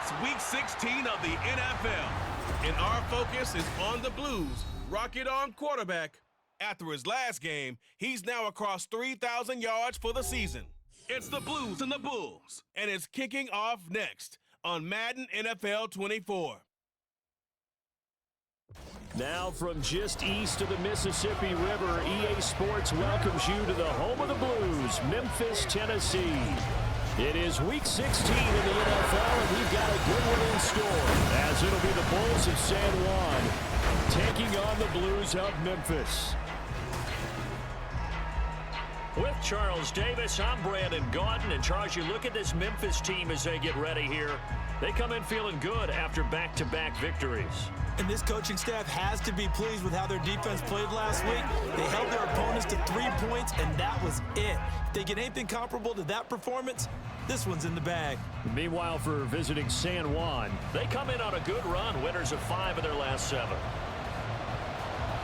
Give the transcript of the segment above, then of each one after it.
It's Week 16 of the NFL, and our focus is on the Blues' rocket-on quarterback. After his last game, he's now across 3,000 yards for the season. It's the Blues and the Bulls, and it's kicking off next on Madden NFL 24. Now from just east of the Mississippi River, EA Sports welcomes you to the home of the Blues, Memphis, Tennessee. It is Week 16 in the NFL, and we've got a good one in store, as it'll be the Bulls of San Juan taking on the Blues of Memphis. With Charles Davis, I'm Brandon Gaudin. And Charles, you look at this Memphis team as they get ready here. They come in feeling good after back-to-back victories. And this coaching staff has to be pleased with how their defense played last week. They held their opponents to 3 points, and that was it. If they get anything comparable to that performance, this one's in the bag. Meanwhile, for visiting San Juan, they come in on a good run, winners of 5 of their last 7.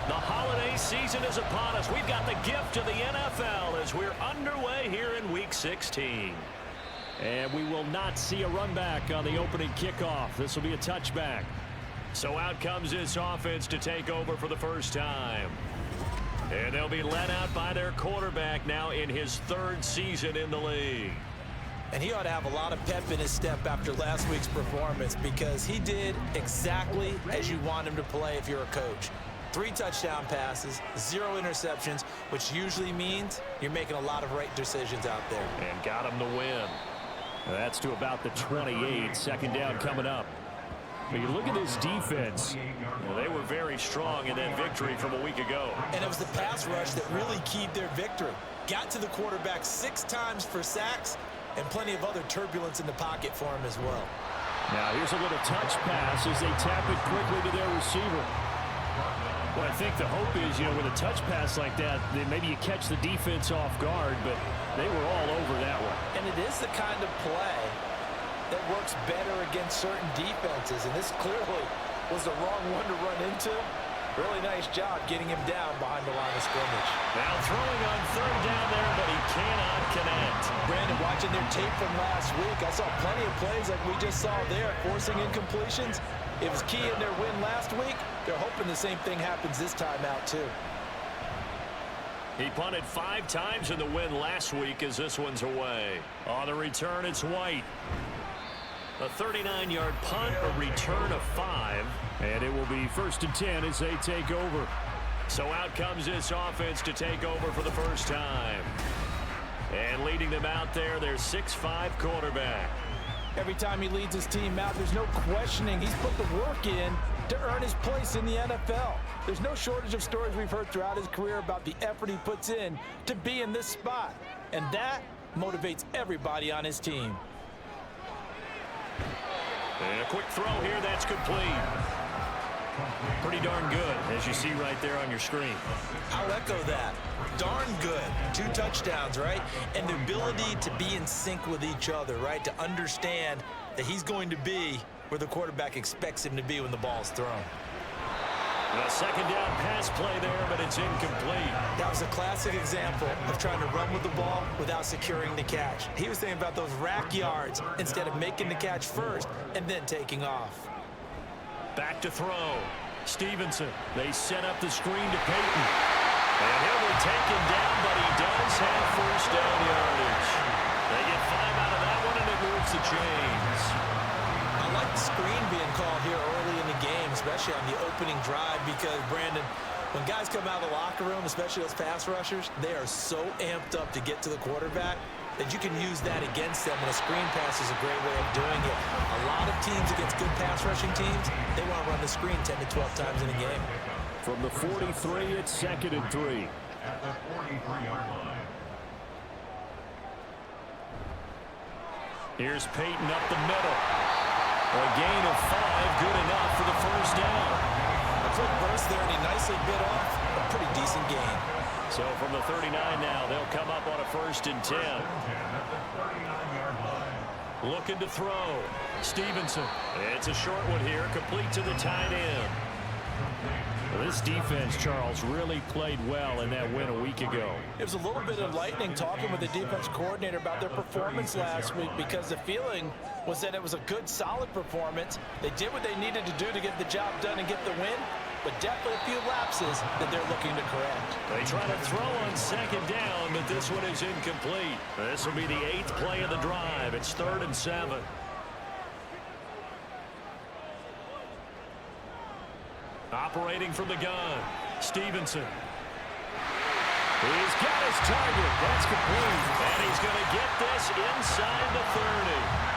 The holiday season is upon us. We've got the gift of the NFL as we're underway here in Week 16. And we will not see a run back on the opening kickoff. This will be a touchback. So out comes this offense to take over for the first time. And they'll be led out by their quarterback now in his 3rd season in the league. And he ought to have a lot of pep in his step after last week's performance, because he did exactly as you want him to play if you're a coach. 3 touchdown passes, 0 interceptions, which usually means you're making a lot of right decisions out there. And got him to win. That's to about the 28. Second down coming up. But you look at this defense. Well, they were very strong in that victory from a week ago. And it was the pass rush that really keyed their victory. Got to the quarterback 6 times for sacks, and plenty of other turbulence in the pocket for him as well. Now here's a little touch pass as they tap it quickly to their receiver. Well, I think the hope is, with a touch pass like that, then maybe you catch the defense off guard, but they were all over that one. And it is the kind of play that works better against certain defenses, and this clearly was the wrong one to run into. Really nice job getting him down behind the line of scrimmage. Now throwing on 3rd down there, but he cannot connect. Brandon, watching their tape from last week, I saw plenty of plays like we just saw there, forcing incompletions. It was key in their win last week. They're hoping the same thing happens this time out, too. He punted 5 times in the win last week as this one's away. On the return, it's White. A 39-yard punt, a return of 5. And it will be 1st and 10 as they take over. So out comes this offense to take over for the first time. And leading them out there, their 6'5" quarterback. Every time he leads his team out, there's no questioning. He's put the work in to earn his place in the NFL. There's no shortage of stories we've heard throughout his career about the effort he puts in to be in this spot. And that motivates everybody on his team. And a quick throw here, that's complete. Pretty darn good, as you see right there on your screen. I'll echo that. Darn good. 2 touchdowns, right? And the ability to be in sync with each other, right? To understand that he's going to be where the quarterback expects him to be when the ball's thrown. A 2nd down pass play there, but it's incomplete. That was a classic example of trying to run with the ball without securing the catch. He was thinking about those rack yards instead of making the catch first and then taking off. Back to throw. Stevenson. They set up the screen to Peyton. And he'll be taken down, but he does have 1st down yardage. They get 5 out of that one, and it moves the chains. I like the screen being called here early in the game, especially on the opening drive, because, Brandon, when guys come out of the locker room, especially those pass rushers, they are so amped up to get to the quarterback that you can use that against them, and a screen pass is a great way of doing it. A lot of teams against good pass rushing teams, they want to run the screen 10 to 12 times in a game. From the 43, it's 2nd and 3. At the 43-yard line. Here's Peyton up the middle. A gain of 5, good enough for the 1st down. A quick burst there, and he nicely bit off a pretty decent gain. So from the 39 now, they'll come up on a 1st and 10. Looking to throw. Stevenson. It's a short one here, complete to the tight end. This defense, Charles, really played well in that win a week ago. It was a little bit enlightening talking with the defense coordinator about their performance last week, because the feeling was that it was a good, solid performance. They did what they needed to do to get the job done and get the win, but definitely a few lapses that they're looking to correct. They try to throw on second down, but this one is incomplete. This will be the 8th play of the drive. It's 3rd and 7. Operating from the gun, Stevenson. He's got his target. That's complete. And he's going to get this inside the 30.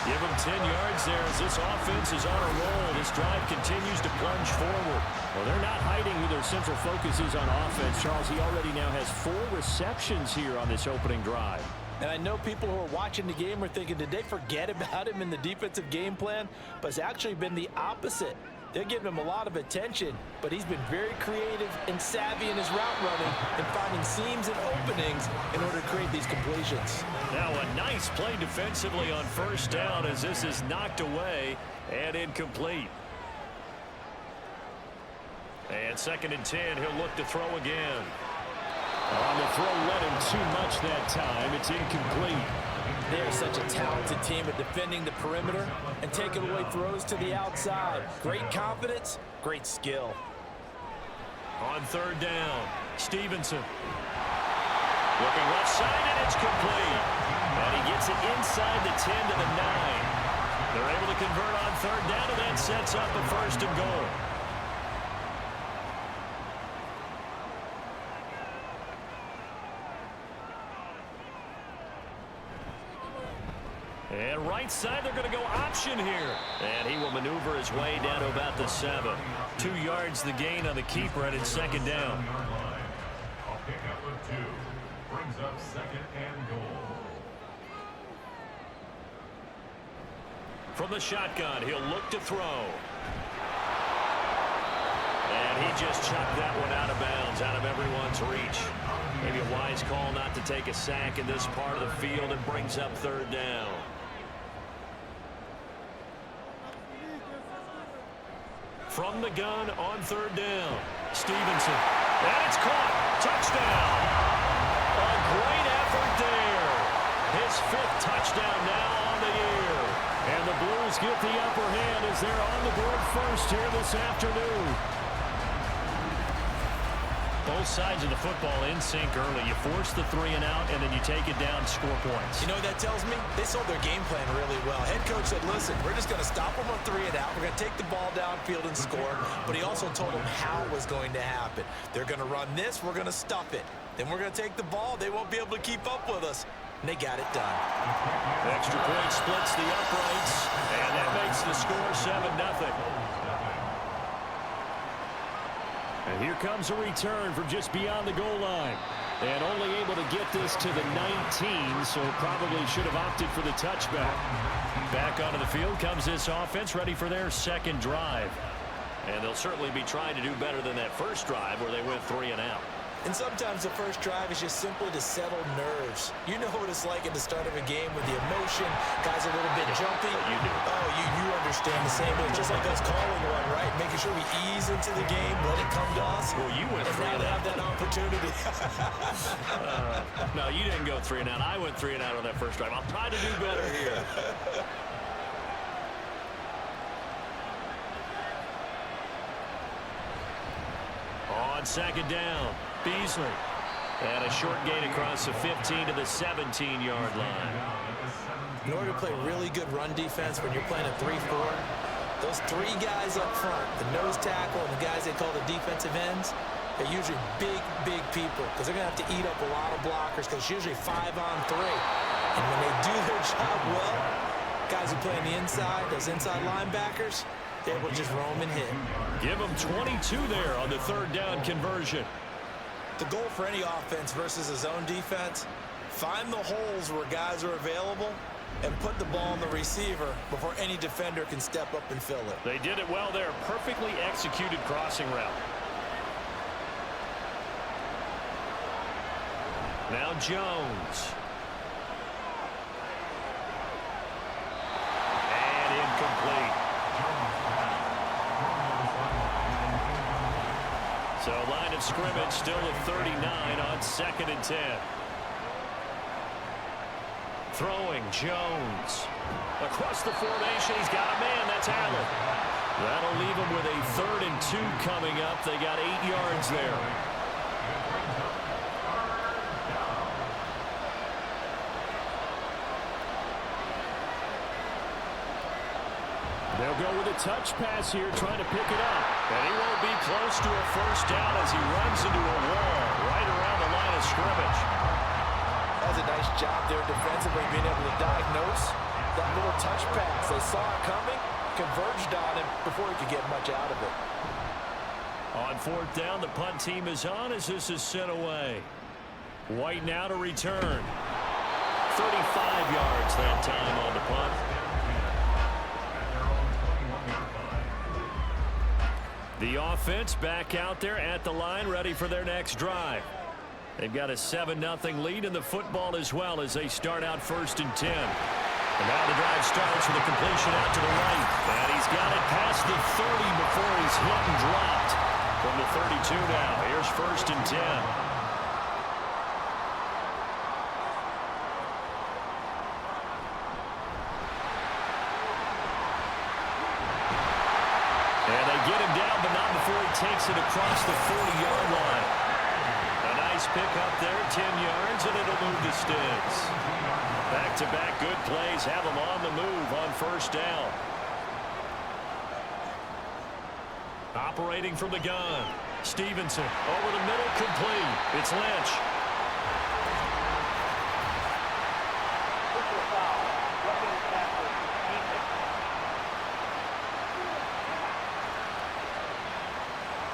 Give him 10 yards there as this offense is on a roll. This drive continues to plunge forward. Well, they're not hiding who their central focus is on offense. Charles, he already now has 4 receptions here on this opening drive. And I know people who are watching the game are thinking, did they forget about him in the defensive game plan? But it's actually been the opposite. They're giving him a lot of attention, but he's been very creative and savvy in his route running and finding seams and openings in order to create these completions. Now a nice play defensively on first down as this is knocked away and incomplete. And 2nd and 10, he'll look to throw again. On the throw, let him too much that time. It's incomplete. They're such a talented team at defending the perimeter and taking away throws to the outside. Great confidence, great skill. On 3rd down, Stevenson. Looking left side, and it's complete. And he gets it inside the 10 to the 9. They're able to convert on 3rd down, and that sets up a 1st and goal. And right side, they're going to go option here. And he will maneuver his way down to about the 7. 2 yards the gain on the keeper, and it's 2nd down. A pickup of 2 brings up 2nd and goal. From the shotgun, he'll look to throw. And he just chucked that one out of bounds, out of everyone's reach. Maybe a wise call not to take a sack in this part of the field, and brings up 3rd down. From the gun on 3rd down, Stevenson. And it's caught. Touchdown. A great effort there. His 5th touchdown now on the year. And the Blues get the upper hand as they're on the board first here this afternoon. Both sides of the football in sync early. You force the 3 and out, and then you take it down, score points. You know what that tells me? They sold their game plan really well. Head coach said, listen, we're just going to stop them on 3 and out. We're going to take the ball downfield and score. But he also told them how it was going to happen. They're going to run this. We're going to stuff it. Then we're going to take the ball. They won't be able to keep up with us. And they got it done. Extra point splits the uprights, and that makes the score 7-0. And here comes a return from just beyond the goal line. And only able to get this to the 19, so probably should have opted for the touchback. Back onto the field comes this offense, ready for their 2nd drive. And they'll certainly be trying to do better than that first drive where they went 3 and out. And sometimes the first drive is just simply to settle nerves. You know what it's like at the start of a game with the emotion. Guys a little bit jumpy. You do. Oh, you understand the same way. Just like us calling one, right? Making sure we ease into the game, let it come to us. Well, you went 3 and and now out. they have that opportunity. No, you didn't go 3 and out. I went 3 and out on that first drive. I'll try to do better here. On 2nd down, Beasley. And a short gain across the 15 to the 17-yard line. In order to play really good run defense when you're playing a 3-4, those 3 guys up front, the nose tackle and the guys they call the defensive ends, they're usually big people because they're going to have to eat up a lot of blockers because it's usually 5-on-3. And when they do their job well, guys who play on the inside, those inside linebackers, they will just roam and hit. Give them 22 there on the 3rd down conversion. The goal for any offense versus a zone defense, find the holes where guys are available and put the ball on the receiver before any defender can step up and fill it. They did it well there. Perfectly executed crossing route. Now Jones. And incomplete. of scrimmage, still at 39 on 2nd and 10. Throwing Jones. Across the formation, he's got a man. That's Allen. That'll leave him with a 3rd and 2 coming up. They got 8 yards there. They'll go with a touch pass here, trying to pick it up. And he won't be close to a first down as he runs into a wall right around the line of scrimmage. That's a nice job there defensively, being able to diagnose that little touch pass. They saw it coming, converged on him before he could get much out of it. On 4th down, the punt team is on as this is sent away. White now to return. 35 yards that time on the punt. The offense back out there at the line, ready for their next drive. They've got a 7-0 lead in the football as well as they start out 1st and 10. And now the drive starts with a completion out to the right. And he's got it past the 30 before he's hit and dropped. From the 32 now, here's 1st and 10. And they get him down, but not before he takes it across the 40-yard line. A nice pick up there, 10 yards, and it'll move the sticks. Back-to-back good plays have them on the move on 1st down. Operating from the gun. Stevenson over the middle, complete. It's Lynch.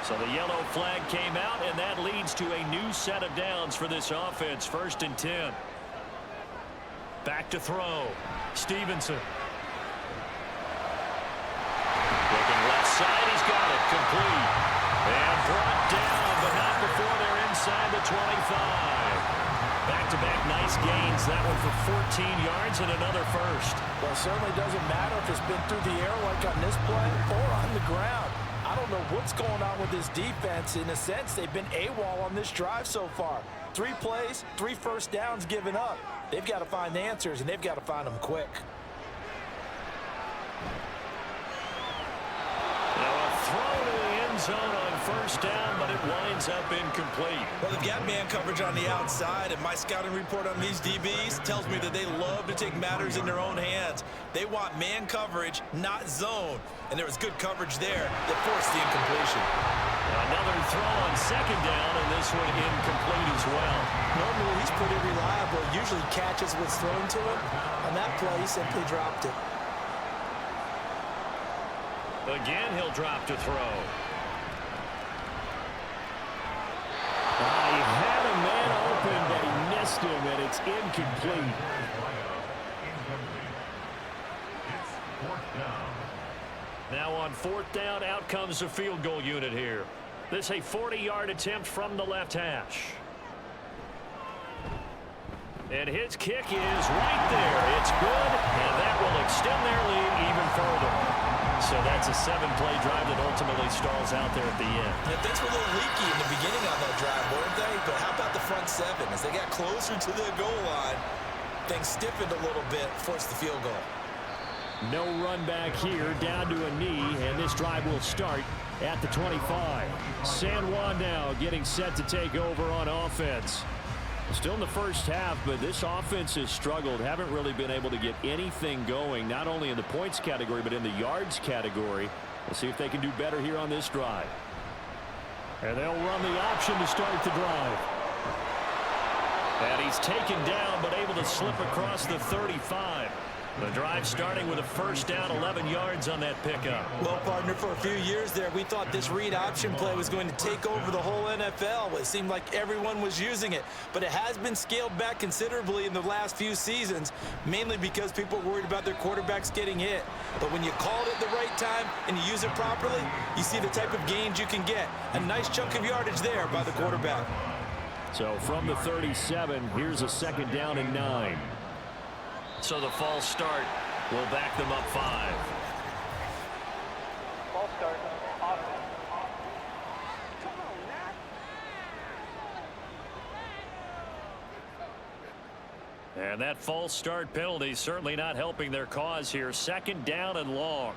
So the yellow flag came out, and that leads to a new set of downs for this offense. 1st and 10. Back to throw. Stevenson. Looking left side, he's got it. Complete. And brought down, but not before they're inside the 25. Back-to-back nice gains. That one for 14 yards and another first. Well, it certainly doesn't matter if it's been through the air like on this play or on the ground. I don't know what's going on with this defense. In a sense, they've been AWOL on this drive so far. 3 plays, 3 first downs given up. They've got to find answers, and they've got to find them quick. Now a throw to the end zone on 1st down, but it winds up incomplete. Well, they've got man coverage on the outside, and my scouting report on these DBs tells me that they love to take matters in their own hands. They want man coverage, not zone. And there was good coverage there that forced the incompletion. Another throw on 2nd down, and this one incomplete as well. Normally, he's pretty reliable. Usually catches what's thrown to him. On that play, he simply dropped it. Again, he'll drop to throw. He had a man open, but he missed him, and it's incomplete. It's 4th down. Now on 4th down, out comes the field goal unit here. This a 40-yard attempt from the left hash. And his kick is right there. It's good, and that will extend their lead even further. So that's a 7-play drive that ultimately stalls out there at the end. Yeah, things were a little leaky in the beginning on that drive, weren't they? But how about the front 7? As they got closer to the goal line, things stiffened a little bit, forced the field goal. No run back here, down to a knee, and this drive will start at the 25. San Juan now getting set to take over on offense. Still in the first half, but this offense has struggled. Haven't really been able to get anything going, not only in the points category, but in the yards category. We'll see if they can do better here on this drive. And they'll run the option to start the drive. And he's taken down, but able to slip across the 35. The drive starting with a first down, 11 yards on that pickup. Well, partner, for a few years there, we thought this read option play was going to take over the whole NFL. It seemed like everyone was using it, but it has been scaled back considerably in the last few seasons, mainly because people are worried about their quarterbacks getting hit. But when you call it at the right time and you use it properly, you see the type of gains you can get. A nice chunk of yardage there by the quarterback. So from the 37, here's a 2nd down and 9. So the false start will back them up 5. False start. Awesome. And that false start penalty certainly not helping their cause here. Second down and long.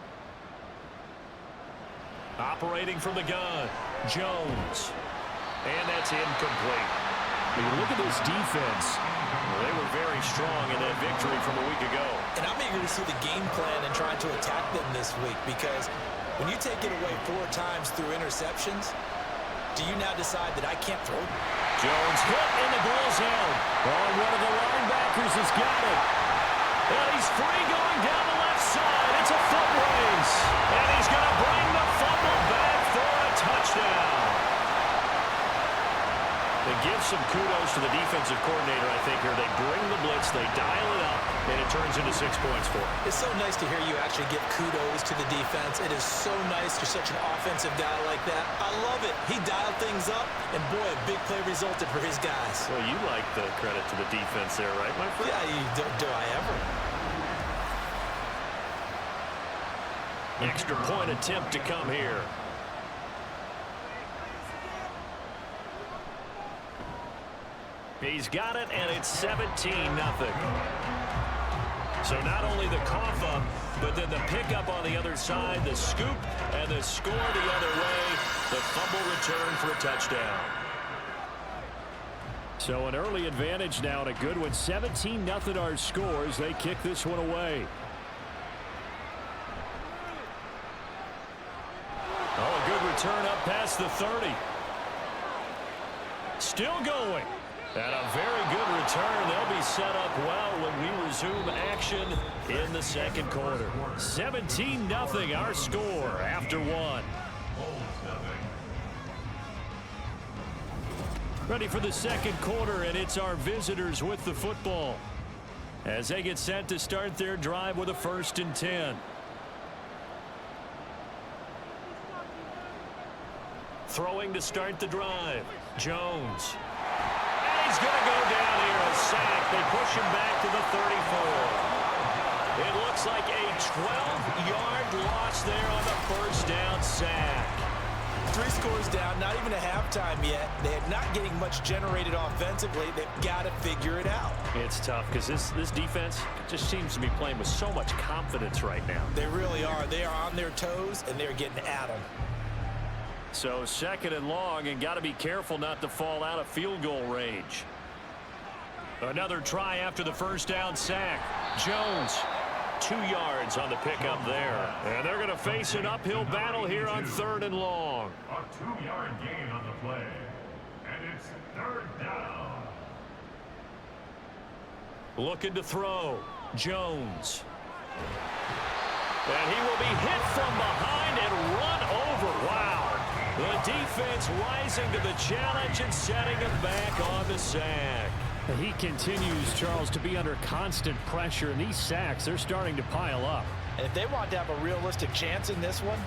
Operating from the gun, Jones. And that's incomplete. When you look at this defense, they were very strong in that victory from a week ago. And I'm eager to see the game plan and trying to attack them this week, because when you take it away 4 times through interceptions, do you now decide that I can't throw? Jones hit in the goal zone. Oh, one of the linebackers has got it. And he's free going down the left side. It's a foot race. And he's going to bring the fumble back for a touchdown. They give some kudos to the defensive coordinator, I think, here. They bring the blitz, they dial it up, and it turns into 6 points for them. It's so nice to hear you actually give kudos to the defense. It is so nice you're such an offensive guy like that. I love it. He dialed things up, and boy, a big play resulted for his guys. Well, you like the credit to the defense there, right, my friend? Yeah, do I ever? Extra point attempt to come here. He's got it, and it's 17-0. So not only the cough up, but then the pickup on the other side, the scoop, and the score the other way. The fumble return for a touchdown. So an early advantage now, and a good one. 17-0 our scores. They kick this one away. Oh, a good return up past the 30. Still going. And a very good return. They'll be set up well when we resume action in the second quarter. 17-0 our score after 1. Ready for the second quarter, and it's our visitors with the football as they get set to start their drive with a 1st and 10. Throwing to start the drive, Jones. He's going to go down here, a sack. They push him back to the 34. It looks like a 12-yard loss there on the first down sack. 3 scores down, not even a halftime yet. They're not getting much generated offensively. They've got to figure it out. It's tough because this defense just seems to be playing with so much confidence right now. They really are. They are on their toes, and they're getting at them. So 2nd and long, and got to be careful not to fall out of field goal range. Another try after the first down sack. Jones, 2 yards on the pickup there. And they're going to face an uphill battle here on 3rd and long. A 2-yard gain on the play. And it's 3rd down. Looking to throw. Jones. And he will be hit from behind and run over. Wow. The defense rising to the challenge and setting him back on the sack. He continues, Charles, to be under constant pressure, and these sacks, they're starting to pile up. And if they want to have a realistic chance in this one,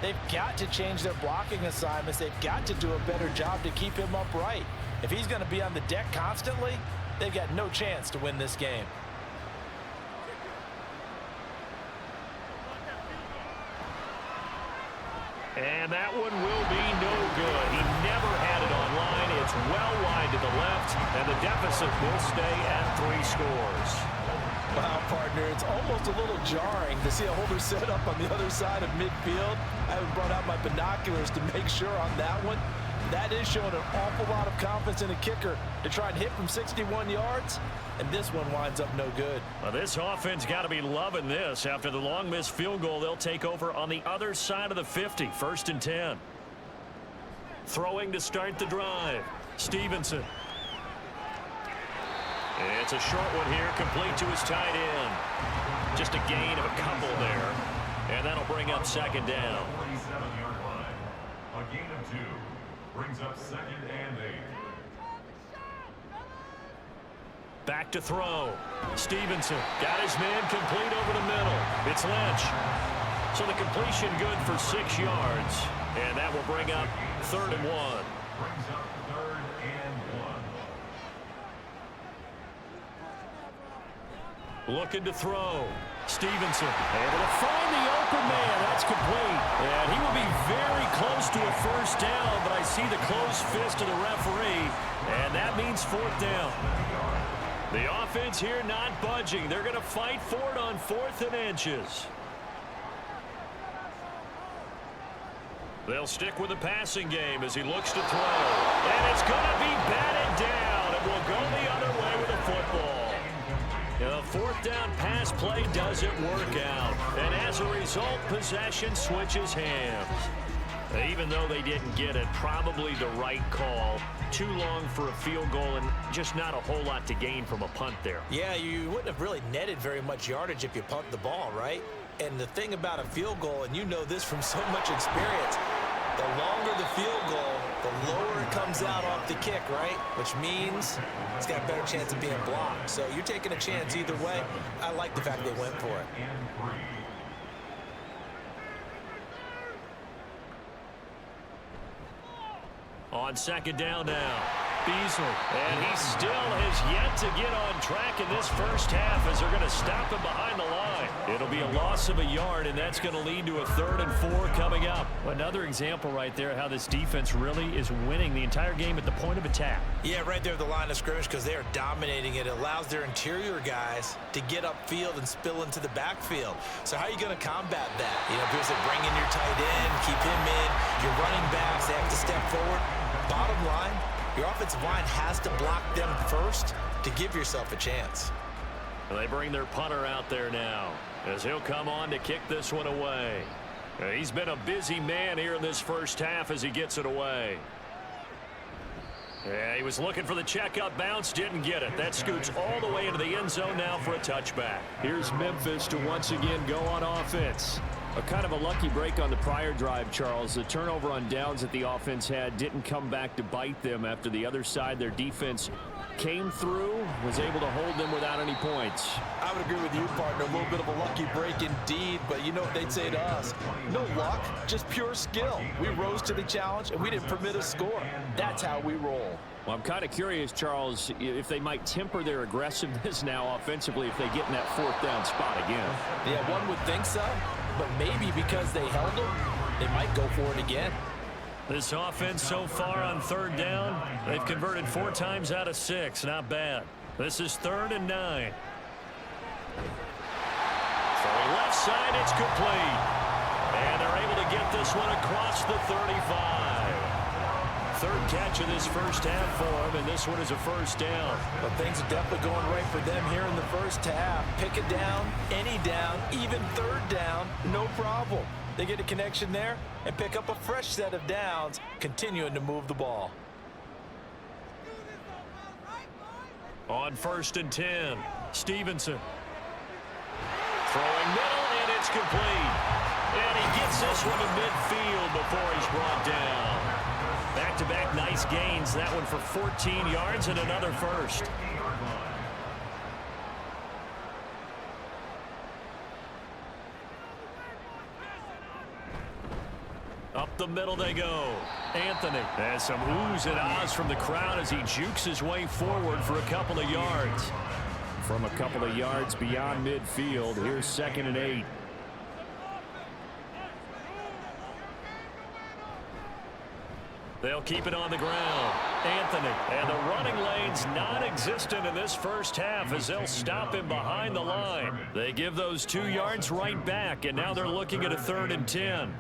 they've got to change their blocking assignments. They've got to do a better job to keep him upright. If he's going to be on the deck constantly, they've got no chance to win this game. And that one will be no good. He never had it on line. It's well wide to the left, and the deficit will stay at 3 scores. Wow, partner, it's almost a little jarring to see a holder set up on the other side of midfield. I haven't brought out my binoculars to make sure on that one. That is showing an awful lot of confidence in a kicker to try and hit from 61 yards, and this one winds up no good. Well, this offense got to be loving this. After the long missed field goal, they'll take over on the other side of the 50, 1st and 10. Throwing to start the drive, Stevenson. It's a short one here, complete to his tight end. Just a gain of a couple there, and that'll bring up 2nd down. 47-yard line. A gain of 2. Brings up 2nd and 8. Back to throw. Stevenson got his man complete over the middle. It's Lynch. So the completion good for 6 yards. And that will bring up 3rd and 1. Brings up 3rd and 1. Looking to throw. Stevenson able to find the open man. That's complete. And he will be very close to a 1st down, but I see the closed fist of the referee, and that means 4th down. The offense here not budging. They're going to fight for it on 4th and inches. They'll stick with the passing game as he looks to throw. And it's going to be batted down. It will go the other way with the football. The 4th down pass play doesn't work out. And as a result, possession switches hands. Even though they didn't get it, probably the right call. Too long for a field goal and just not a whole lot to gain from a punt there. Yeah, you wouldn't have really netted very much yardage if you pumped the ball, right? And the thing about a field goal, and you know this from so much experience, the longer the field goal, the lower it comes out off the kick, right? Which means it's got a better chance of being blocked. So you're taking a chance either way. I like the fact they went for it. On 2nd down now. Beasley. And he still has yet to get on track in this first half as they're going to stop him behind the line. It'll be a loss of a yard, and that's going to lead to a 3rd and 4 coming up. Another example right there how this defense really is winning the entire game at the point of attack. Yeah, right there at the line of scrimmage because they are dominating it. It allows their interior guys to get upfield and spill into the backfield. So how are you going to combat that? You know, people say bring in your tight end, keep him in. Your running backs, they have to step forward. Bottom line, your offensive line has to block them first to give yourself a chance. They bring their punter out there now as he'll come on to kick this one away. He's been a busy man here in this first half as he gets it away. Yeah, he was looking for the checkup bounce, didn't get it. That scoots all the way into the end zone now for a touchback. Here's Memphis to once again go on offense. A kind of a lucky break on the prior drive, Charles. The turnover on downs that the offense had didn't come back to bite them after the other side. Their defense came through, was able to hold them without any points. I would agree with you, partner. A little bit of a lucky break indeed, but you know what they'd say to us? No luck, just pure skill. We rose to the challenge, and we didn't permit a score. That's how we roll. Well, I'm kind of curious, Charles, if they might temper their aggressiveness now offensively if they get in that 4th down spot again. Yeah, one would think so, but maybe because they held them, they might go for it again. This offense so far on 3rd down, they've converted 4 times out of 6. Not bad. This is 3rd and 9. Throwing left side, it's complete. And they're able to get this one across the 35. 3rd catch of this first half for him, and this one is a 1st down. But things are definitely going right for them here in the first half. Pick it down, any down, even 3rd down, no problem. They get a connection there and pick up a fresh set of downs, continuing to move the ball. On 1st and 10, Stevenson. Throwing middle, and it's complete. And he gets this one to midfield before he's brought down. Back-to-back nice gains. That one for 14 yards and another 1st. Up the middle they go. Anthony has some oohs and ahs from the crowd as he jukes his way forward for a couple of yards. From a couple of yards beyond midfield, here's 2nd and 8. They'll keep it on the ground. Anthony, and the running lane's non-existent in this first half as they'll stop him behind the line. They give those 2 yards right back, and now they're looking at a 3rd and 10.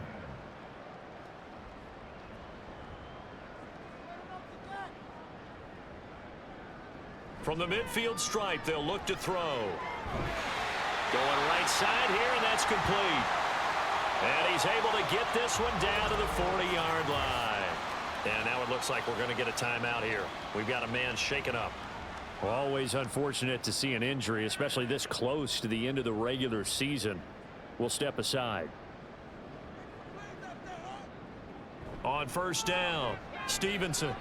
From the midfield stripe, they'll look to throw. Going right side here, and that's complete. And he's able to get this one down to the 40-yard line. And now it looks like we're going to get a timeout here. We've got a man shaken up. Well, always unfortunate to see an injury, especially this close to the end of the regular season. We'll step aside. On 1st down, Stevenson.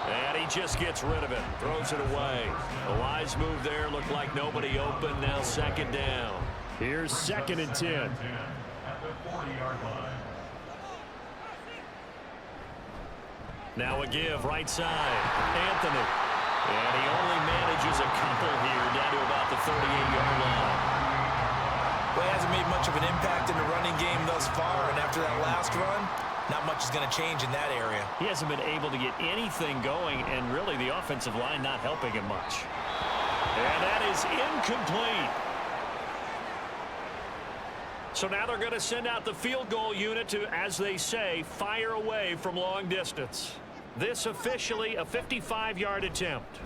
And he just gets rid of it. Throws it away. A wise move there. Looked like nobody open. Now 2nd down. Here's 2nd and 10. At the 40-yard line. Now a give right side. Anthony. And he only manages a couple here down to about the 38-yard line. Well, he hasn't made much of an impact in the running game thus far, and after that last run, not much is going to change in that area. He hasn't been able to get anything going, and really the offensive line not helping him much. And that is incomplete. So now they're going to send out the field goal unit to, as they say, fire away from long distance. This officially a 55-yard attempt.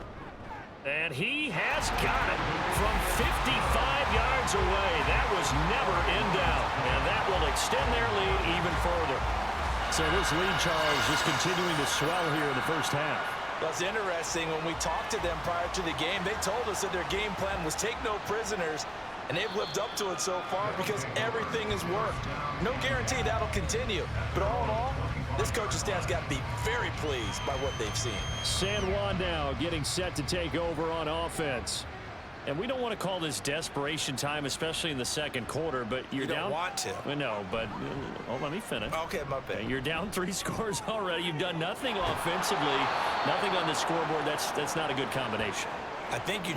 And he has got it from 55 yards away. That was never in doubt. And that will extend their lead even further. So this lead, Charles, just continuing to swell here in the first half. That's interesting. When we talked to them prior to the game, they told us that their game plan was take no prisoners. And they've lived up to it so far because everything has worked. No guarantee that'll continue. But all in all, this coaching staff's got to be very pleased by what they've seen. San Juan now getting set to take over on offense. And we don't want to call this desperation time, especially in the second quarter, but you're down. You don't want to. Well, no, but let me finish. Okay, my bad. You're down 3 scores already. You've done nothing offensively, nothing on the scoreboard. That's not a good combination. I think you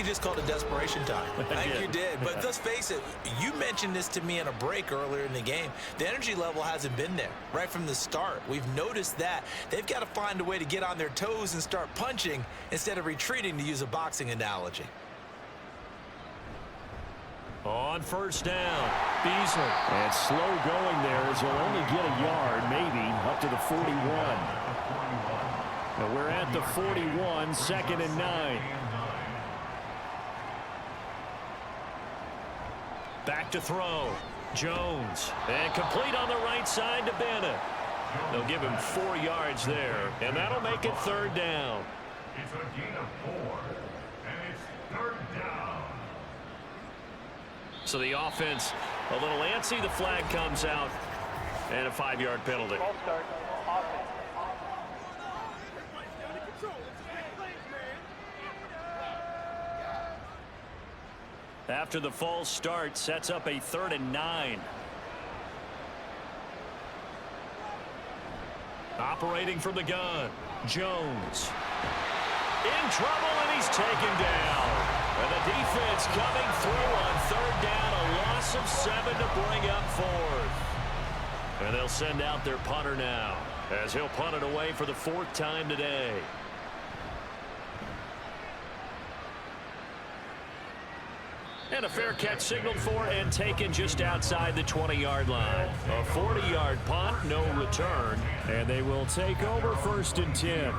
just called it desperation time. I think you did. But let's face it, you mentioned this to me in a break earlier in the game. The energy level hasn't been there right from the start. We've noticed that. They've got to find a way to get on their toes and start punching instead of retreating, to use a boxing analogy. On first down, Beasley. And slow going there as he'll only get a yard, maybe, up to the 41. Now we're at the 41, 2nd and 9. back to throw. Jones, and complete on the right side to Bennett. They'll give him 4 yards there, and that'll make it 3rd down. It's a gain of 4, and it's 3rd down. So the offense a little antsy. The flag comes out, and a 5-yard penalty. After the false start, sets up a 3rd and 9. Operating from the gun, Jones. In trouble, and he's taken down. And the defense coming through on 3rd down, a loss of 7 to bring up 4th. And they'll send out their punter now, as he'll punt it away for the 4th time today. And a fair catch signaled for and taken just outside the 20-yard line. A 40-yard punt, no return. And they will take over 1st and 10.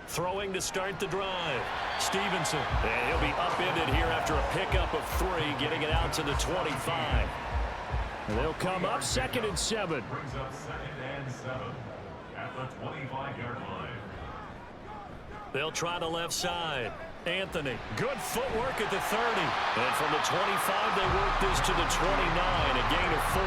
Throwing to start the drive. Stevenson. And he'll be upended here after a pickup of 3, getting it out to the 25. And they'll come up 2nd and 7. Brings up 2nd and 7 at the 25-yard line. They'll try the left side. Anthony, good footwork at the 30. And from the 25, they work this to the 29, a gain of 4.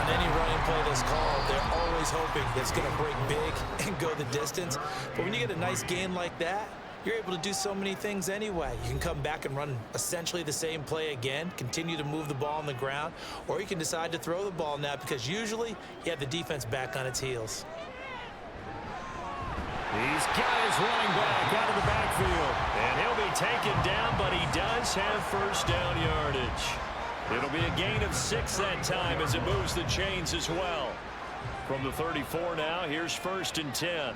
On any running play that's called, they're always hoping that it's going to break big and go the distance. But when you get a nice gain like that, you're able to do so many things anyway. You can come back and run essentially the same play again, continue to move the ball on the ground, or you can decide to throw the ball now because usually you have the defense back on its heels. He's got his running back out of the backfield. And he'll be taken down, but he does have 1st down yardage. It'll be a gain of 6 that time as it moves the chains as well. From the 34 now, here's 1st and 10.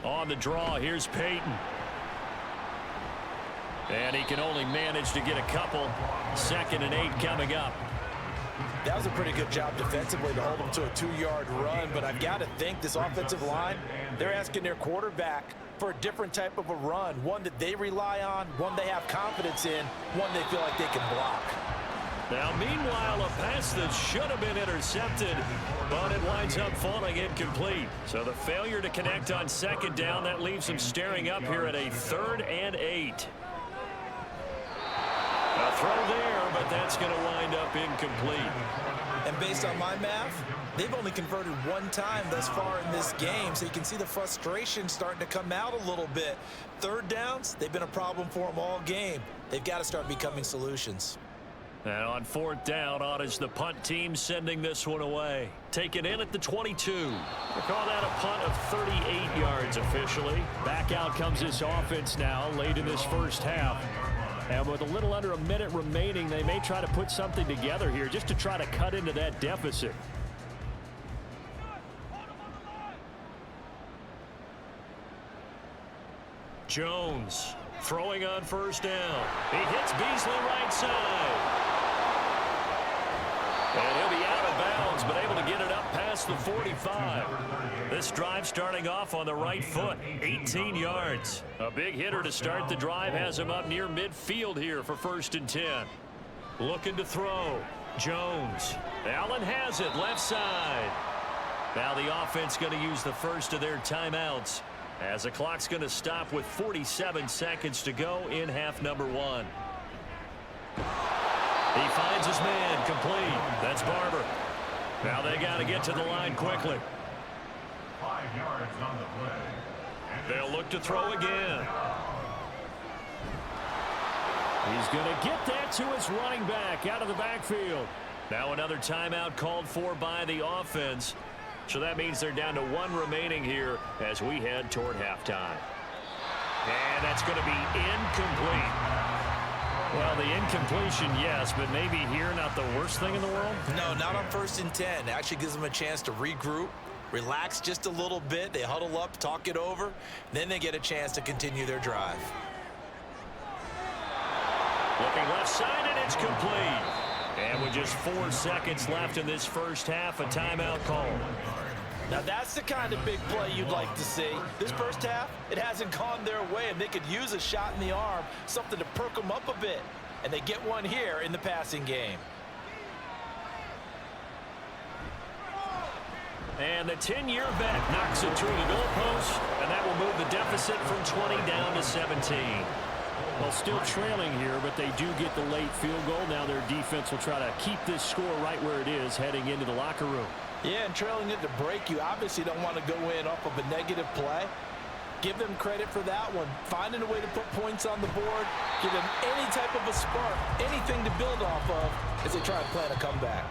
On the draw, here's Payton. And he can only manage to get a couple. 2nd and 8 coming up. That was a pretty good job defensively to hold them to a 2-yard run, but I've got to think this offensive line, they're asking their quarterback for a different type of a run, one that they rely on, one they have confidence in, one they feel like they can block. Now, meanwhile, a pass that should have been intercepted, but it winds up falling incomplete. So the failure to connect on 2nd down, that leaves them staring up here at a 3rd and 8. A throw there, but that's going to wind up incomplete. And based on my math, they've only converted 1 time thus far in this game, so you can see the frustration starting to come out a little bit. 3rd downs, they've been a problem for them all game. They've got to start becoming solutions. And on 4th down, on is the punt team sending this one away. Taken in at the 22. We'll call that a punt of 38 yards officially. Back out comes this offense now late in this first half. And with a little under a minute remaining, they may try to put something together here just to try to cut into that deficit. Jones throwing on first down. He hits Beasley right side. And he'll be out of bounds, but able to get it up past the 45. This drive starting off on the right foot, 18 yards. A big hitter to start the drive has him up near midfield here for 1st and 10. Looking to throw. Jones. Allen has it, left side. Now the offense going to use the first of their timeouts, as the clock's going to stop with 47 seconds to go in half number 1. He finds his man, complete. That's Barber. Now they got to get to the line quickly. 5 yards on the play. They'll look to throw again. He's going to get that to his running back out of the backfield. Now another timeout called for by the offense. So that means they're down to 1 remaining here as we head toward halftime. And that's going to be incomplete. Well, the incompletion, yes, but maybe here not the worst thing in the world? No, not on 1st and 10. It actually gives them a chance to regroup, relax just a little bit. They huddle up, talk it over. Then they get a chance to continue their drive. Looking left side, and it's complete. And with just 4 seconds left in this first half, a timeout call. Now that's the kind of big play you'd like to see. This first half, it hasn't gone their way, and they could use a shot in the arm, something to perk them up a bit. And they get one here in the passing game. And the 10-year vet knocks it through the goalpost, and that will move the deficit from 20 down to 17. Well, still trailing here, but they do get the late field goal. Now their defense will try to keep this score right where it is heading into the locker room. Yeah, and trailing it to break, you obviously don't want to go in off of a negative play. Give them credit for that one. Finding a way to put points on the board, give them any type of a spark, anything to build off of as they try and plan a comeback.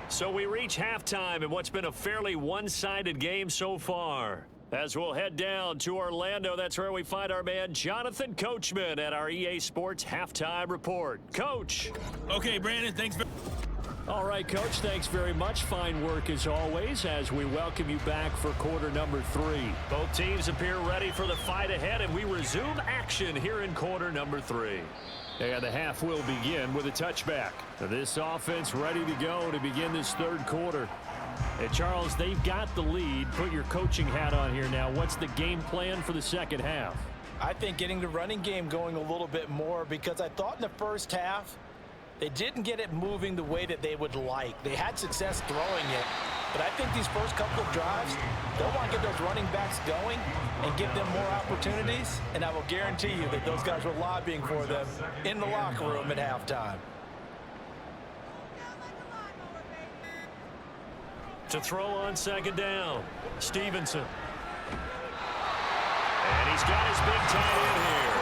So we reach halftime in what's been a fairly one-sided game so far. As we'll head down to Orlando, that's where we find our man Jonathan Coachman at our EA Sports Halftime Report. Coach. Okay, Brandon, thanks for... All right, Coach, thanks very much. Fine work as always as we welcome you back for quarter number 3. Both teams appear ready for the fight ahead, and we resume action here in quarter number 3. And the half will begin with a touchback. This offense ready to go to begin this third quarter. And Charles, they've got the lead. Put your coaching hat on here now. What's the game plan for the second half? I think getting the running game going a little bit more, because I thought in the first half they didn't get it moving the way that they would like. They had success throwing it, but I think these first couple of drives, they'll want to get those running backs going and give them more opportunities, and I will guarantee you that those guys were lobbying for them in the locker room at halftime. To throw on second down, Stevenson. And he's got his big tight end here.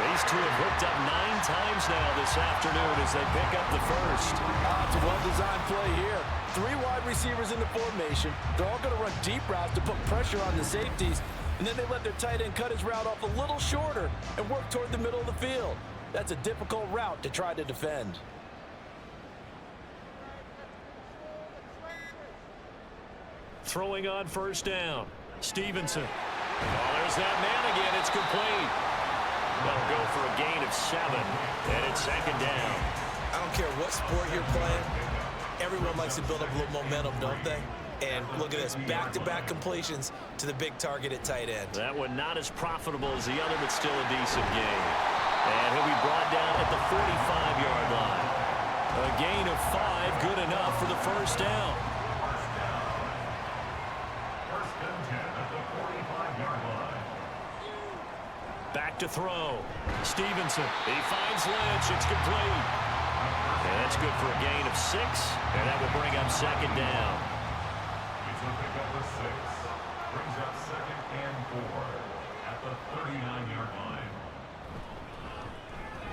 These two have hooked up 9 times now this afternoon as they pick up the first. It's a well-designed play here. 3 wide receivers in the formation. They're all going to run deep routes to put pressure on the safeties, and then they let their tight end cut his route off a little shorter and work toward the middle of the field. That's a difficult route to try to defend. Throwing on first down, Stevenson. Oh, there's that man again. It's complete. They'll go for a gain of 7, and it's second down. I don't care what sport you're playing. Everyone likes to build up a little momentum, don't they? And look at this, back-to-back completions to the big target at tight end. That one not as profitable as the other, but still a decent gain. And he'll be brought down at the 45-yard line. A gain of 5, good enough for the first down. Back to throw. Stevenson. He finds Lynch. It's complete. And that's good for a gain of 6. And that will bring up second down. He's going to pick up the 6. Brings up second and 4 at the 39-yard line.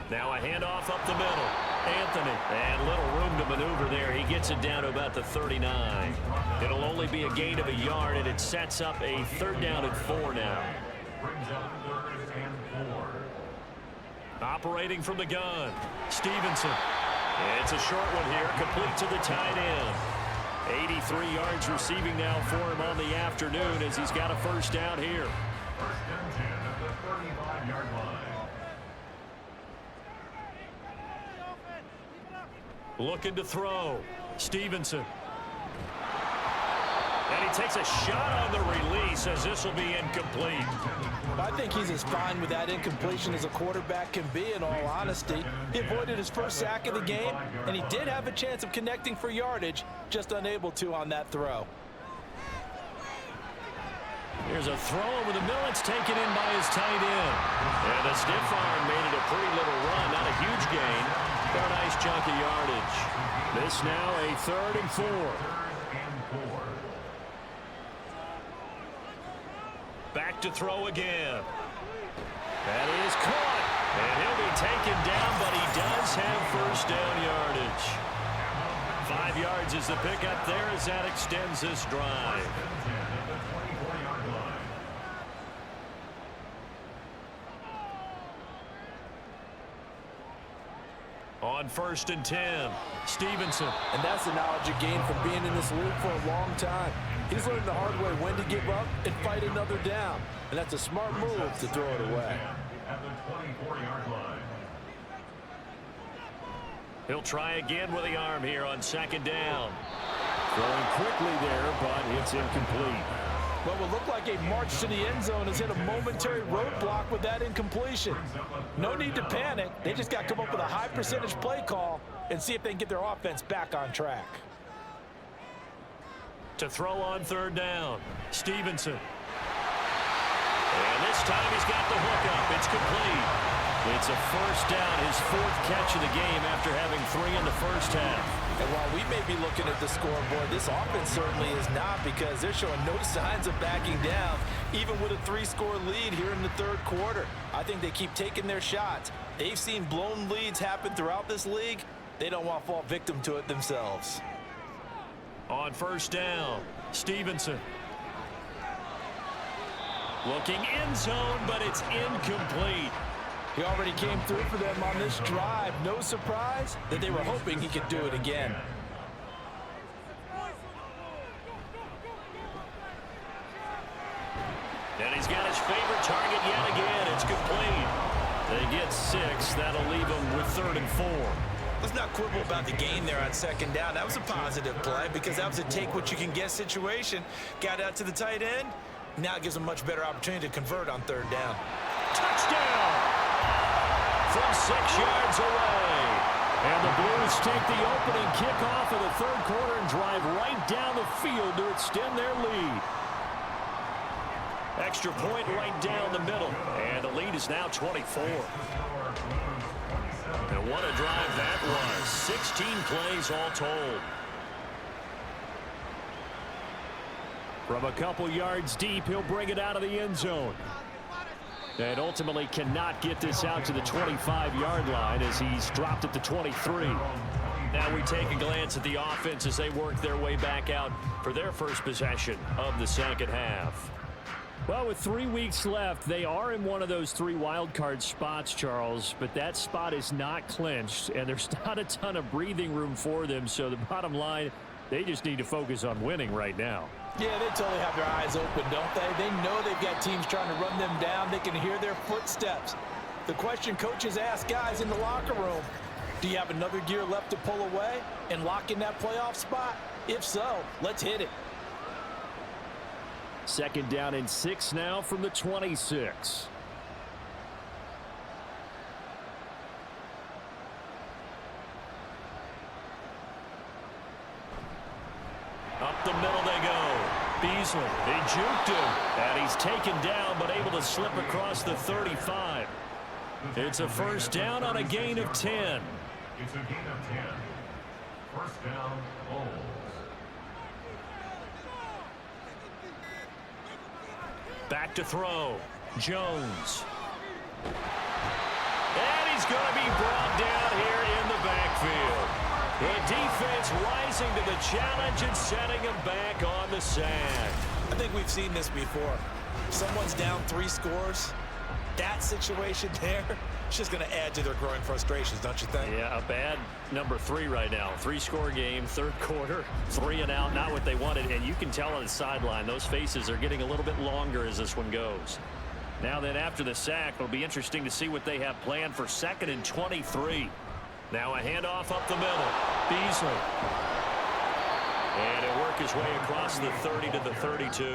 Now a handoff up the middle. Anthony. And little room to maneuver there. He gets it down to about the 39. It'll only be a gain of a yard, and it sets up a 3rd down and 4 now. Brings up 3rd and 4. Operating from the gun, Stevenson. It's a short one here, complete to the tight end. 83 yards receiving now for him on the afternoon as he's got a first down here. First and 10 at the 35-yard line. Looking to throw, Stevenson. And he takes a shot on the release as this will be incomplete. I think he's as fine with that incompletion as a quarterback can be, in all honesty. He avoided his first sack of the game, and he did have a chance of connecting for yardage, just unable to on that throw. Here's a throw over the middle. It's taken in by his tight end. And the stiff arm made it a pretty little run. Not a huge gain, but a nice chunk of yardage. This now a 3rd and 4. Back to throw again. That is caught. And he'll be taken down, but he does have first down yardage. 5 yards is the pickup there as that extends this drive. On 1st and 10, Stevenson. And that's the knowledge you gain from being in this league for a long time. He's learned the hard way when to give up and fight another down. And that's a smart move to throw it away. At the 24-yard line. He'll try again with the arm here on 2nd down. Throwing quickly there, but it's incomplete. What will look like a march to the end zone has hit a momentary roadblock with that incompletion. No need to panic. They just got to come up with a high percentage play call and see if they can get their offense back on track. To throw on 3rd down, Stevenson. And this time he's got the hook up. It's complete. It's a first down, his 4th catch of the game after having 3 in the first half. And while we may be looking at the scoreboard, this offense certainly is not, because they're showing no signs of backing down, even with a 3-score lead here in the 3rd quarter. I think they keep taking their shots. They've seen blown leads happen throughout this league. They don't want to fall victim to it themselves. On 1st down, Stevenson. Looking end zone, but it's incomplete. He already came through for them on this drive. No surprise that they were hoping he could do it again. And he's got his favorite target yet again. It's complete. They get 6. That'll leave them with 3rd and 4. Let's not quibble about the gain there on 2nd down. That was a positive play because that was a take-what-you-can-get situation. Got out to the tight end. Now it gives them a much better opportunity to convert on 3rd down. Touchdown! From 6 yards away. And the Blues take the opening kickoff of the 3rd quarter and drive right down the field to extend their lead. Extra point right down the middle. And the lead is now 24. And what a drive that was. 16 plays all told. From a couple yards deep, he'll bring it out of the end zone. And ultimately cannot get this out to the 25-yard line as he's dropped at the 23. Now we take a glance at the offense as they work their way back out for their first possession of the 2nd half. Well, with 3 weeks left, they are in one of those 3 wild card spots, Charles, but that spot is not clinched, and there's not a ton of breathing room for them, so the bottom line, they just need to focus on winning right now. Yeah, they totally have their eyes open, don't they? They know they've got teams trying to run them down. They can hear their footsteps. The question coaches ask guys in the locker room, do you have another gear left to pull away and lock in that playoff spot? If so, let's hit it. 2nd down and 6 now from the 26. Up the middle they go. Beasley, they juked him. And he's taken down, but able to slip across the 35. It's a first down on a gain of 10. It's a gain of 10. First down, Bulls. Back to throw. Jones. And he's going to be brought down here in the backfield. The defense rising to the challenge and setting him back on the sack. I think we've seen this before. Someone's down 3 scores. That situation there, it's just going to add to their growing frustrations, don't you think? Yeah, a bad number 3 right now. 3-score game, third quarter, 3 and out, not what they wanted. And you can tell on the sideline, those faces are getting a little bit longer as this one goes. Now then, after the sack, it'll be interesting to see what they have planned for 2nd and 23. Now a handoff up the middle. Beasley. And it'll work his way across the 30 to the 32.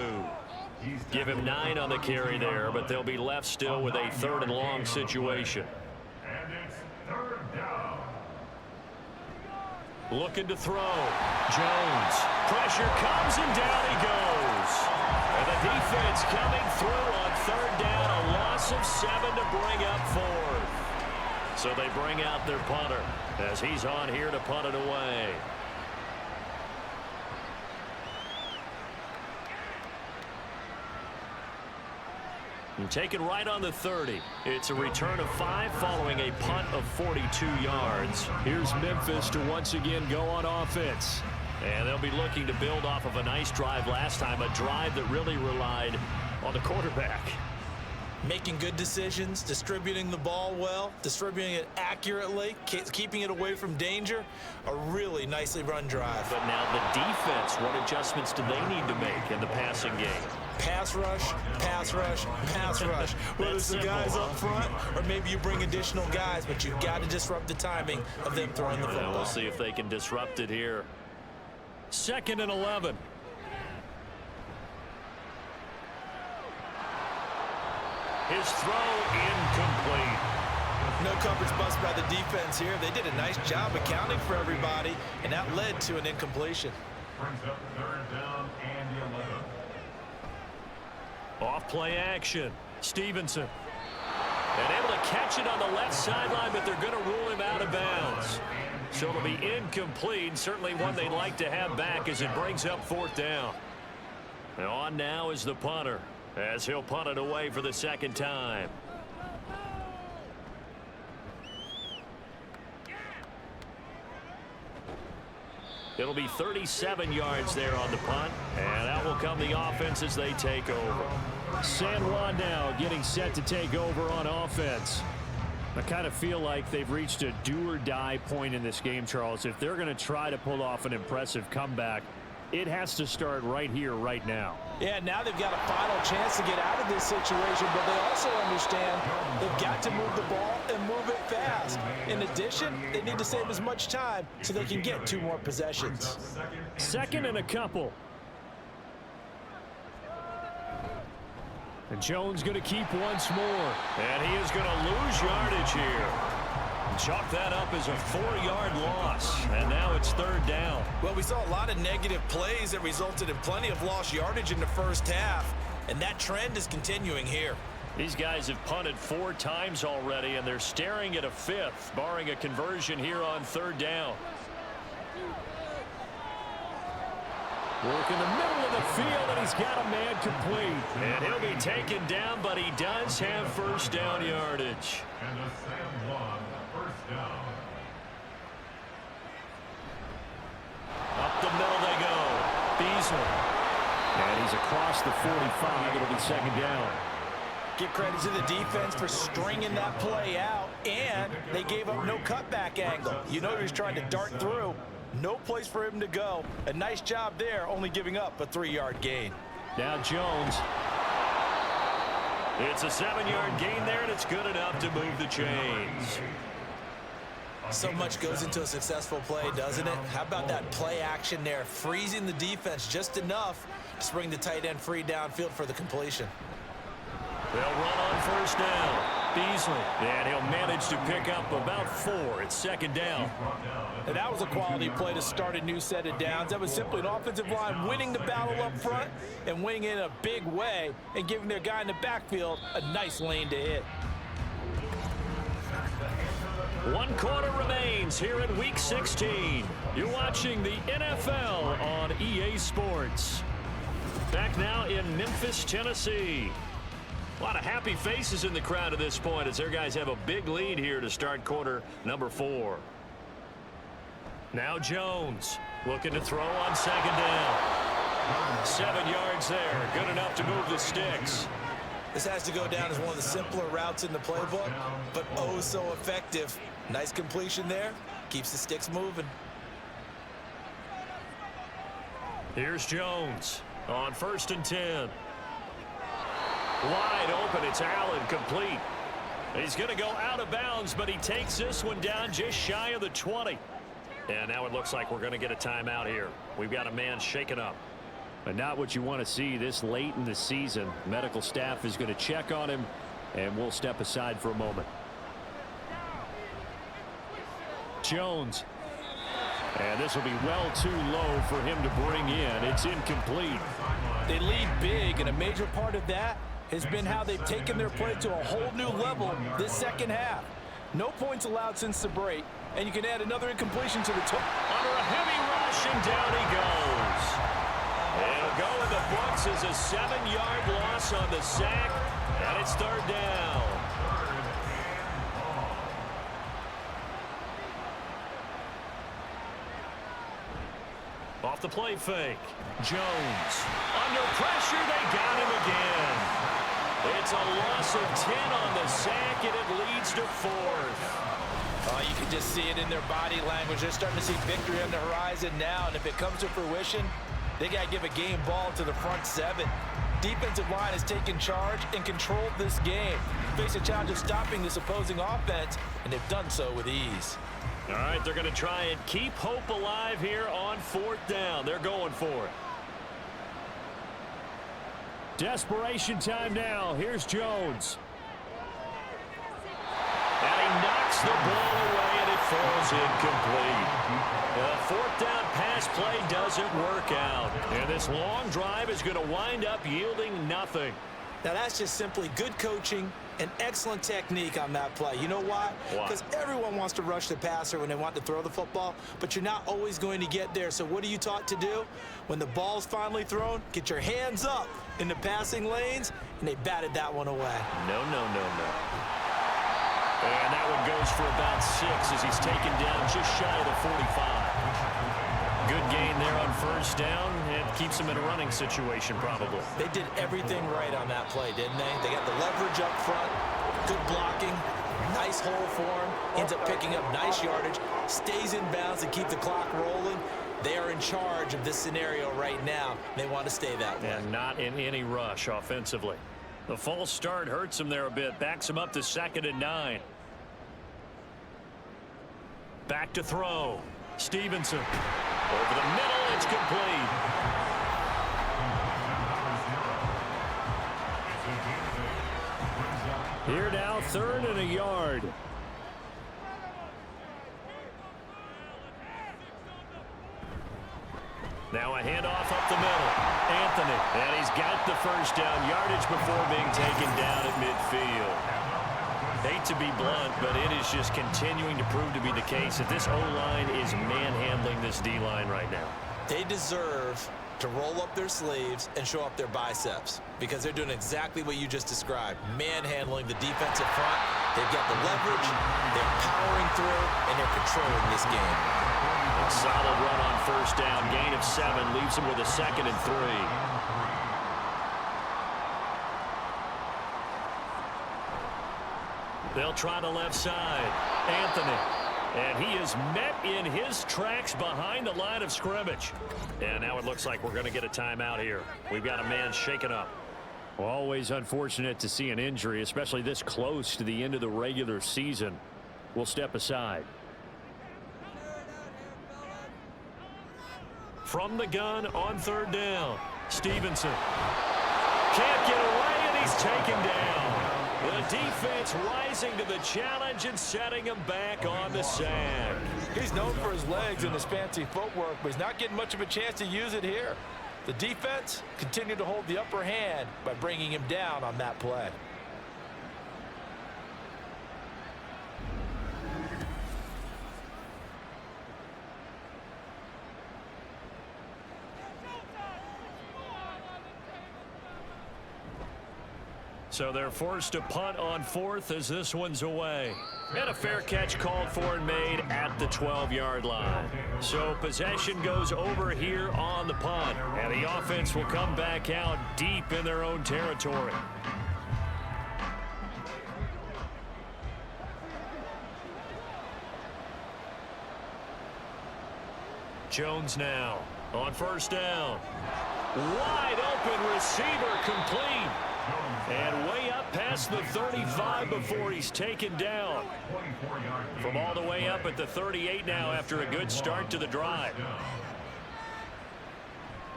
Give him 9 on the carry there, but they'll be left still with a 3rd and long situation. And it's 3rd down. Looking to throw. Jones. Pressure comes and down he goes. And the defense coming through on 3rd down. A loss of 7 to bring up 4th. So they bring out their punter as he's on here to punt it away. And taken right on the 30. It's a return of 5 following a punt of 42 yards. Here's Memphis to once again go on offense. And they'll be looking to build off of a nice drive last time, a drive that really relied on the quarterback. Making good decisions, distributing the ball well, distributing it accurately, keeping it away from danger. A really nicely run drive. But now the defense, what adjustments do they need to make in the passing game? Pass rush, pass rush, pass rush. Whether it's the guys up front or maybe you bring additional guys, but you've got to disrupt the timing of them throwing the football. We'll see if they can disrupt it here. 2nd and 11. His throw incomplete. No coverage bust by the defense here. They did a nice job accounting for everybody, and that led to an incompletion. Brings up 3rd down and 11. Off play action. Stevenson. And able to catch it on the left sideline, but they're going to rule him out of bounds. So it'll be incomplete. Certainly one they'd like to have back as it brings up 4th down. And on now is the punter as he'll punt it away for the 2nd time. It'll be 37 yards there on the punt, and out will come the offense as they take over. San Juan now getting set to take over on offense. I kind of feel like they've reached a do-or-die point in this game, Charles. If they're going to try to pull off an impressive comeback, it has to start right here, right now. Yeah, now they've got a final chance to get out of this situation, but they also understand they've got to move the ball and move it fast. In addition, they need to save as much time so they can get 2 more possessions. 2nd and a couple. And Jones going to keep once more. And he is going to lose yardage here. Chalk that up as a 4-yard loss. And now it's 3rd down. Well, we saw a lot of negative plays that resulted in plenty of lost yardage in the first half. And that trend is continuing here. These guys have punted 4 times already, and they're staring at a 5th, barring a conversion here on 3rd down. Work in the middle of the field, and he's got a man complete. And he'll be taken down, but he does have 1st down yardage. And a San Juan 1st down. Up the middle they go. Beasley. And he's across the 45. It'll be 2nd down. Give credit to the defense for stringing that play out, and they gave up no cutback angle. You know he was trying to dart through. No place for him to go. A nice job there, only giving up a 3-yard gain. Now Jones. It's a 7-yard gain there, and it's good enough to move the chains. So much goes into a successful play, doesn't it? How about that play action there, freezing the defense just enough to bring the tight end free downfield for the completion. They'll run on 1st down. Beasley. And he'll manage to pick up about 4. It's 2nd down. And that was a quality play to start a new set of downs. That was simply an offensive line winning the battle up front and winning in a big way and giving their guy in the backfield a nice lane to hit. 1 quarter remains here in Week 16. You're watching the NFL on EA Sports. Back now in Memphis, Tennessee. A lot of happy faces in the crowd at this point as their guys have a big lead here to start quarter number 4. Now Jones looking to throw on 2nd down. 7 yards there. Good enough to move the sticks. This has to go down as one of the simpler routes in the playbook, but oh so effective. Nice completion there. Keeps the sticks moving. Here's Jones on 1st and 10. Wide open. It's Allen, complete. He's going to go out of bounds, but he takes this one down just shy of the 20. And now it looks like we're going to get a timeout here. We've got a man shaken up. But not what you want to see this late in the season. Medical staff is going to check on him, and we'll step aside for a moment. Jones. And this will be well too low for him to bring in. It's incomplete. They lead big, and a major part of that has been how they've taken their play to a whole new level this second half. No points allowed since the break, and you can add another incompletion to the total. Under a heavy rush, and down he goes. It'll go in the books as a 7-yard loss on the sack, and it's 3rd down. Off the play fake. Jones. Under pressure, they got him again. It's a loss of 10 on the sack, and it leads to 4th. You can just see it in their body language. They're starting to see victory on the horizon now, and if it comes to fruition, they got to give a game ball to the front 7. Defensive line has taken charge and controlled this game. Face a challenge of stopping this opposing offense, and they've done so with ease. All right, they're going to try and keep hope alive here on 4th down. They're going for it. Desperation time now. Here's Jones. And he knocks the ball away, and it falls incomplete. The 4th down pass play doesn't work out. And this long drive is going to wind up yielding nothing. Now, that's just simply good coaching and excellent technique on that play. You know why? Because everyone wants to rush the passer when they want to throw the football, but you're not always going to get there. So what are you taught to do? When the ball's finally thrown, get your hands up in the passing lanes, and they batted that one away. No. And that one goes for about 6 as he's taken down just shy of the 45. Good gain there on 1st down. It keeps him in a running situation probably. They did everything right on that play, didn't they? They got the leverage up front, good blocking, nice hole for him, ends up picking up nice yardage, stays in bounds to keep the clock rolling. They are in charge of this scenario right now. They want to stay that way. And not in any rush offensively. The false start hurts him there a bit, backs him up to 2nd and 9. Back to throw. Stevenson. Over the middle, it's complete. Here now, 3rd and a yard. Now a handoff up the middle. Anthony. And he's got the 1st down yardage before being taken down at midfield. Hate to be blunt, but it is just continuing to prove to be the case that this O-line is manhandling this D-line right now. They deserve to roll up their sleeves and show up their biceps because they're doing exactly what you just described, manhandling the defensive front. They've got the leverage, they're powering through, and they're controlling this game. A solid run on 1st down, gain of 7, leaves them with a 2nd and 3. They'll try the left side. Anthony. And he is met in his tracks behind the line of scrimmage. And now it looks like we're going to get a timeout here. We've got a man shaken up. Well, always unfortunate to see an injury, especially this close to the end of the regular season. We'll step aside. From the gun on 3rd down. Stevenson. Can't get away, and he's taken down. The defense rising to the challenge and setting him back on the sack. He's known for his legs and his fancy footwork, but he's not getting much of a chance to use it here. The defense continued to hold the upper hand by bringing him down on that play. So they're forced to punt on 4th as this one's away. And a fair catch called for and made at the 12-yard line. So possession goes over here on the punt. And the offense will come back out deep in their own territory. Jones now on first down. Wide open receiver complete. And way up past the 35 before he's taken down. From all the way up at the 38 now after a good start to the drive.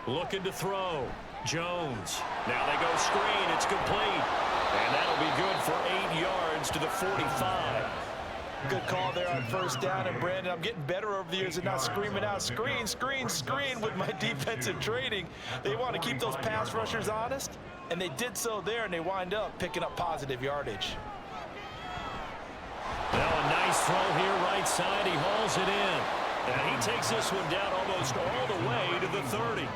Looking to throw. Jones. Now they go screen. It's complete. And that'll be good for 8 yards to the 45. Good call there on first down. And, Brandon, I'm getting better over the years and not screaming out, screen, screen, screen with my defensive training. They want to keep those pass rushers honest, and they did so there, and they wind up picking up positive yardage. Now a nice throw here right side. He hauls it in. And he takes this one down almost all the way to the 30.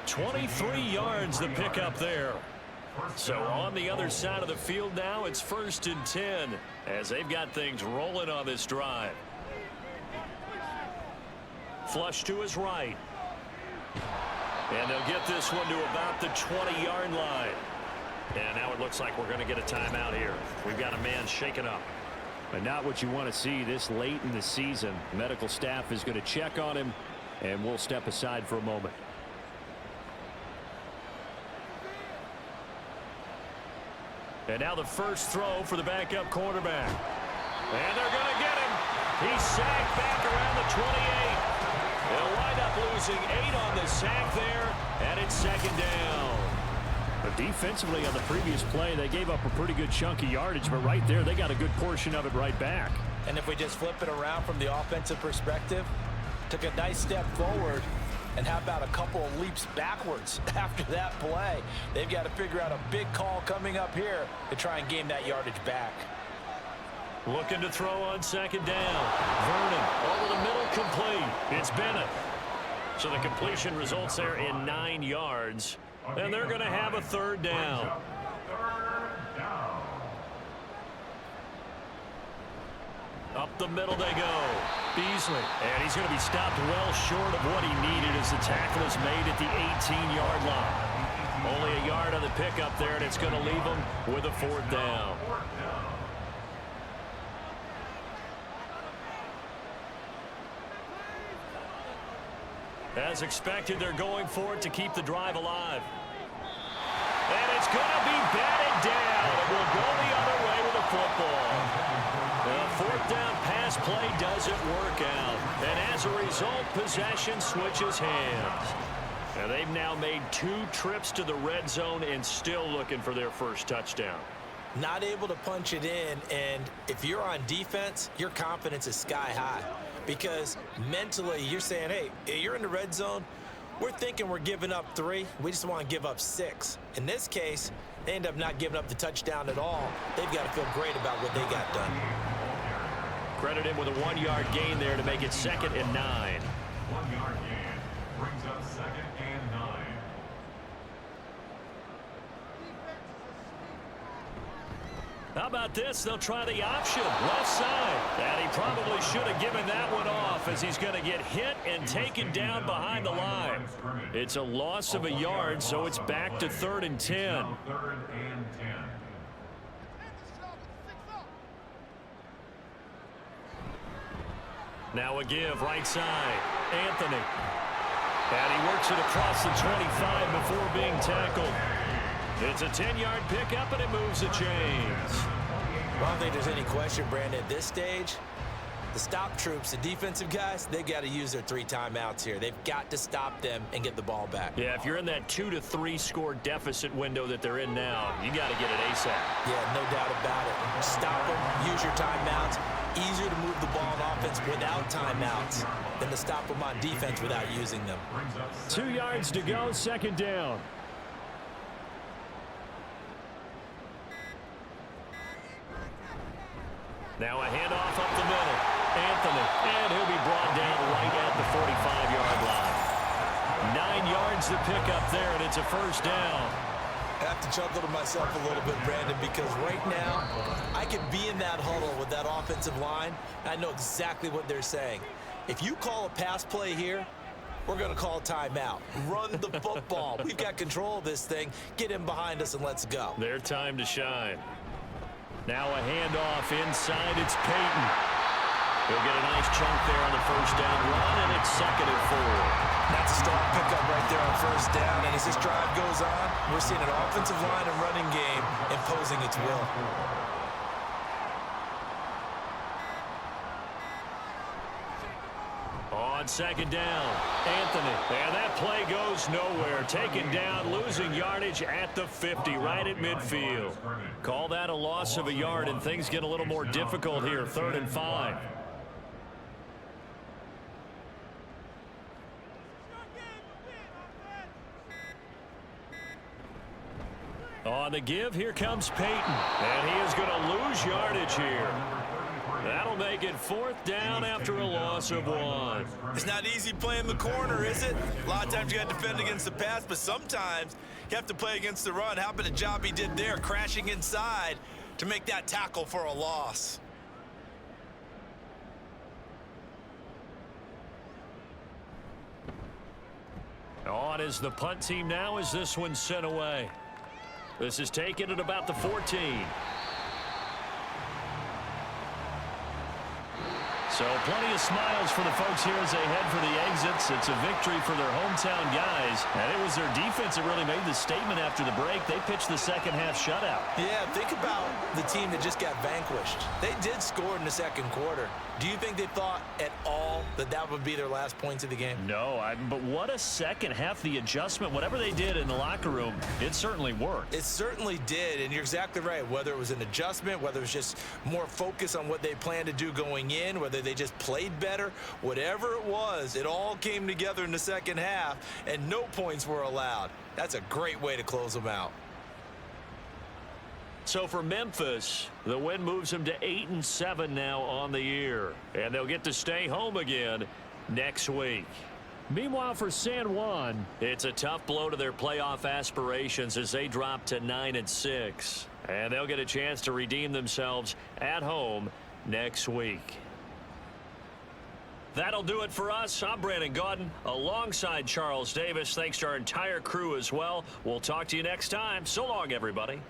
23 yards the pickup there. So on the other side of the field now, it's 1st and 10 as they've got things rolling on this drive. Flush to his right. And they'll get this one to about the 20-yard line. And now it looks like we're going to get a timeout here. We've got a man shaken up. But not what you want to see this late in the season. Medical staff is going to check on him, and we'll step aside for a moment. And now the first throw for the backup quarterback. And they're going to get him. He's sacked back around the 28. They'll wind up losing 8 on the sack there, and it's 2nd down. But defensively on the previous play, they gave up a pretty good chunk of yardage, but right there, they got a good portion of it right back. And if we just flip it around from the offensive perspective, took a nice step forward, and how about a couple of leaps backwards after that play? They've got to figure out a big call coming up here to try and gain that yardage back. Looking to throw on 2nd down. Vernon over the middle, complete. It's Bennett. So the completion results there in 9 yards. And they're going to have a 3rd down. Up the middle they go. Beasley. And he's going to be stopped well short of what he needed as the tackle is made at the 18-yard line. Only a yard on the pickup there, and it's going to leave him with a 4th down. As expected, they're going for it to keep the drive alive. And it's going to be batted down. It will go the other way with the football. The 4th down pass play doesn't work out. And as a result, possession switches hands. And they've now made 2 trips to the red zone and still looking for their first touchdown. Not able to punch it in, and if you're on defense, your confidence is sky high. Because mentally, you're saying, hey, you're in the red zone. We're thinking we're giving up 3. We just want to give up 6. In this case, they end up not giving up the touchdown at all. They've got to feel great about what they got done. Credit him with a 1-yard gain there to make it 2nd and 9. 1-yard gain brings up 2nd and 9. How about this? They'll try the option, left side. And he probably should have given that one off as he's going to get hit and taken down behind the line. It's a loss of a yard, so it's back to 3rd and 10. 3rd and 10. Now a give, right side. Anthony. And he works it across the 25 before being tackled. It's a 10-yard pickup, and it moves the chains. Well, I don't think there's any question, Brandon, at this stage, the stop troops, the defensive guys, they've got to use their 3 timeouts here. They've got to stop them and get the ball back. Yeah, if you're in that 2 to 3 score deficit window that they're in now, you got to get it ASAP. Yeah, no doubt about it. Stop them, use your timeouts. Easier to move the ball on offense without timeouts than to stop them on defense without using them. 2 yards to go, 2nd down. Now a handoff up the middle. Anthony, and he'll be brought down right at the 45-yard line. 9 yards to pick up there, and it's a 1st down. I have to chuckle to myself a little bit, Brandon, because right now I could be in that huddle with that offensive line. I know exactly what they're saying. If you call a pass play here, we're going to call timeout. Run the football. We've got control of this thing. Get him behind us and let's go. Their time to shine. Now a handoff inside. It's Peyton. He'll get a nice chunk there on the first down run, and it's 2nd and 4. That's a strong pickup right there on first down. And as this drive goes on, we're seeing an offensive line and running game imposing its will. On 2nd down, Anthony. And that play goes nowhere. Taken down, losing yardage at the 50, right at midfield. Call that a loss of a yard, and things get a little more difficult here. 3rd and 5. On the give, here comes Peyton. And he is going to lose yardage here. That'll make it 4th down after a loss of 1. It's not easy playing the corner, is it? A lot of times you got to defend against the pass, but sometimes you have to play against the run. How about the job he did there, crashing inside to make that tackle for a loss? On is the punt team now as this one's sent away. This is taken at about the 14. So plenty of smiles for the folks here as they head for the exits. It's a victory for their hometown guys. And it was their defense that really made the statement after the break. They pitched the second half shutout. Yeah, think about the team that just got vanquished. They did score in the second quarter. Do you think they thought at all that that would be their last points of the game? No, but what a second half. The adjustment, whatever they did in the locker room, it certainly worked. It certainly did, and you're exactly right. Whether it was an adjustment, whether it was just more focus on what they planned to do going in, whether they just played better, whatever it was, it all came together in the second half, and no points were allowed. That's a great way to close them out. So for Memphis, the win moves them to 8-7 now on the year. And they'll get to stay home again next week. Meanwhile, for San Juan, it's a tough blow to their playoff aspirations as they drop to 9-6. And they'll get a chance to redeem themselves at home next week. That'll do it for us. I'm Brandon Gaudin alongside Charles Davis. Thanks to our entire crew as well. We'll talk to you next time. So long, everybody.